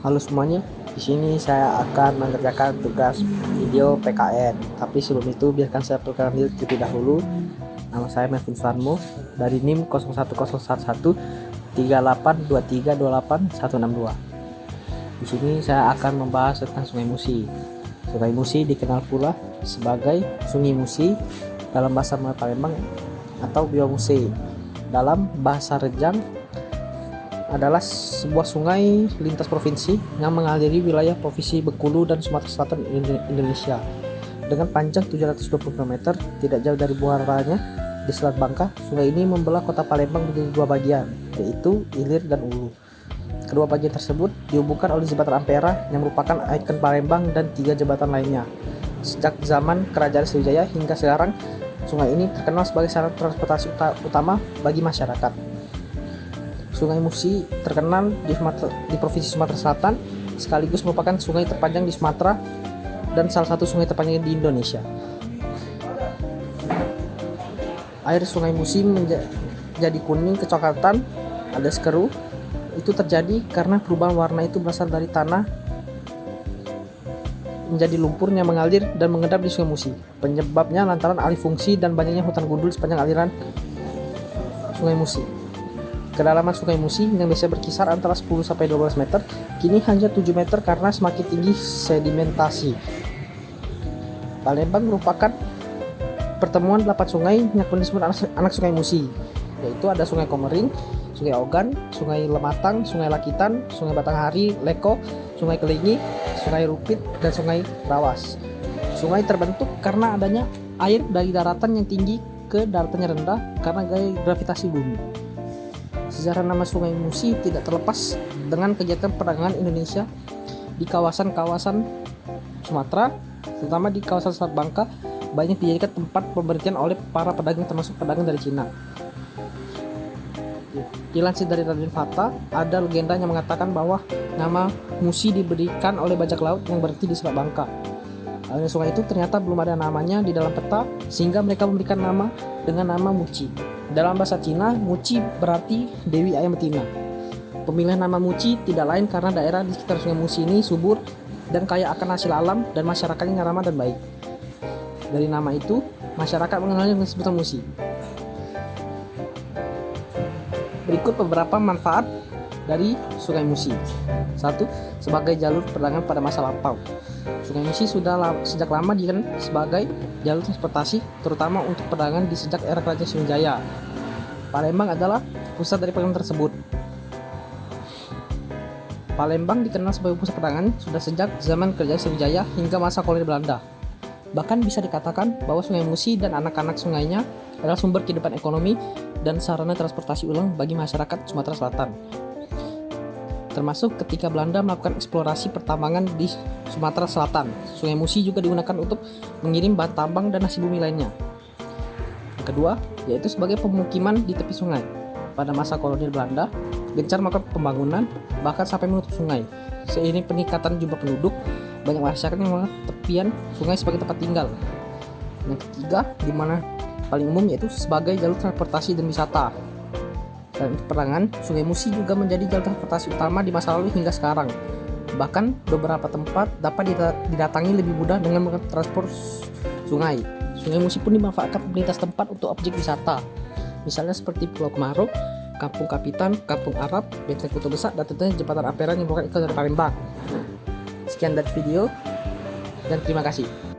Halo semuanya, di sini saya akan mengerjakan tugas video PKN. Tapi sebelum itu biarkan saya perkenalkan diri terlebih dahulu. Nama saya Melvin Suarmo dari NIM 01011 382328 Di sini saya akan membahas tentang Sungai Musi. Sungai Musi dikenal pula sebagai Sungai Musi dalam bahasa Melayu Palembang atau Biomuse. Dalam bahasa Rejang adalah sebuah sungai lintas provinsi yang mengaliri wilayah Provinsi Bengkulu dan Sumatera Selatan Indonesia. Dengan panjang 720 km, tidak jauh dari muaranya di Selat Bangka, sungai ini membelah kota Palembang menjadi dua bagian, yaitu Ilir dan Ulu. Kedua bagian tersebut dihubungkan oleh jembatan Ampera yang merupakan ikon Palembang dan 3 jembatan lainnya. Sejak zaman Kerajaan Sriwijaya hingga sekarang, sungai ini terkenal sebagai sarana transportasi utama bagi masyarakat. Sungai Musi terkenal di Provinsi Sumatera Selatan, sekaligus merupakan sungai terpanjang di Sumatera dan salah satu sungai terpanjang di Indonesia. Air Sungai Musi menjadi kuning kecoklatan alias keruh. Itu terjadi karena perubahan warna itu berasal dari tanah menjadi lumpur yang mengalir dan mengendap di Sungai Musi. Penyebabnya lantaran alih fungsi dan banyaknya hutan gundul sepanjang aliran Sungai Musi. Kedalaman Sungai Musi yang biasa berkisar antara 10-12 meter, kini hanya 7 meter karena semakin tinggi sedimentasi. Palembang merupakan pertemuan 8 sungai yang kemudian disebut anak Sungai Musi, yaitu ada Sungai Komering, Sungai Ogan, Sungai Lematang, Sungai Lakitan, Sungai Batanghari, Leko, Sungai Kelingi, Sungai Rupit, dan Sungai Rawas. Sungai terbentuk karena adanya air dari daratan yang tinggi ke daratan yang rendah karena gaya gravitasi bumi. Sejarah nama Sungai Musi tidak terlepas dengan kegiatan perdagangan Indonesia di kawasan-kawasan Sumatera, terutama di kawasan Selat Bangka, banyak dijadikan tempat pemberhentian oleh para pedagang termasuk pedagang dari Cina. Dilansir dari Raden Fata, ada legenda yang mengatakan bahwa nama Musi diberikan oleh bajak laut yang berhenti di Selat Bangka. Aliran sungai itu ternyata belum ada namanya di dalam peta, sehingga mereka memberikan nama dengan nama Muci. Dalam bahasa Cina, Muci berarti Dewi Ayam Betina. Pemilihan nama Muci tidak lain karena daerah di sekitar Sungai Musi ini subur dan kaya akan hasil alam dan masyarakatnya ramah dan baik. Dari nama itu, masyarakat mengenalnya dengan sebutan Musi. Berikut beberapa manfaat dari Sungai Musi. 1. Sebagai jalur perdagangan pada masa lampau. Sungai Musi sejak lama dikenal sebagai jalur transportasi, terutama untuk perdagangan di sejak era Kerajaan Sriwijaya. Palembang adalah pusat dari perdagangan tersebut. Palembang dikenal sebagai pusat perdagangan sudah sejak zaman Kerajaan Sriwijaya hingga masa kolonial Belanda. Bahkan bisa dikatakan bahwa Sungai Musi dan anak-anak sungainya adalah sumber kehidupan ekonomi dan sarana transportasi ulang bagi masyarakat Sumatera Selatan. Termasuk ketika Belanda melakukan eksplorasi pertambangan di Sumatera Selatan, Sungai Musi juga digunakan untuk mengirim bahan tambang dan hasil bumi lainnya. Yang kedua, yaitu sebagai pemukiman di tepi sungai. Pada masa kolonial Belanda, gencar melakukan pembangunan bahkan sampai menutup sungai. Seiring peningkatan jumlah penduduk, banyak masyarakat yang menganggap tepian sungai sebagai tempat tinggal. Yang ketiga, di mana paling umum, yaitu sebagai jalur transportasi dan wisata. Dan untuk perdagangan, Sungai Musi juga menjadi jalur transportasi utama di masa lalu hingga sekarang. Bahkan beberapa tempat dapat didatangi lebih mudah dengan menggunakan transport sungai. Sungai Musi pun dimanfaatkan pemerintah setempat untuk objek wisata, misalnya seperti Pulau Kemaruk, Kampung Kapitan, Kampung Arab, Benteng Kota Besar, dan tentunya Jembatan Ampera yang merupakan ikon dari Palembang. Sekian dari video, dan terima kasih.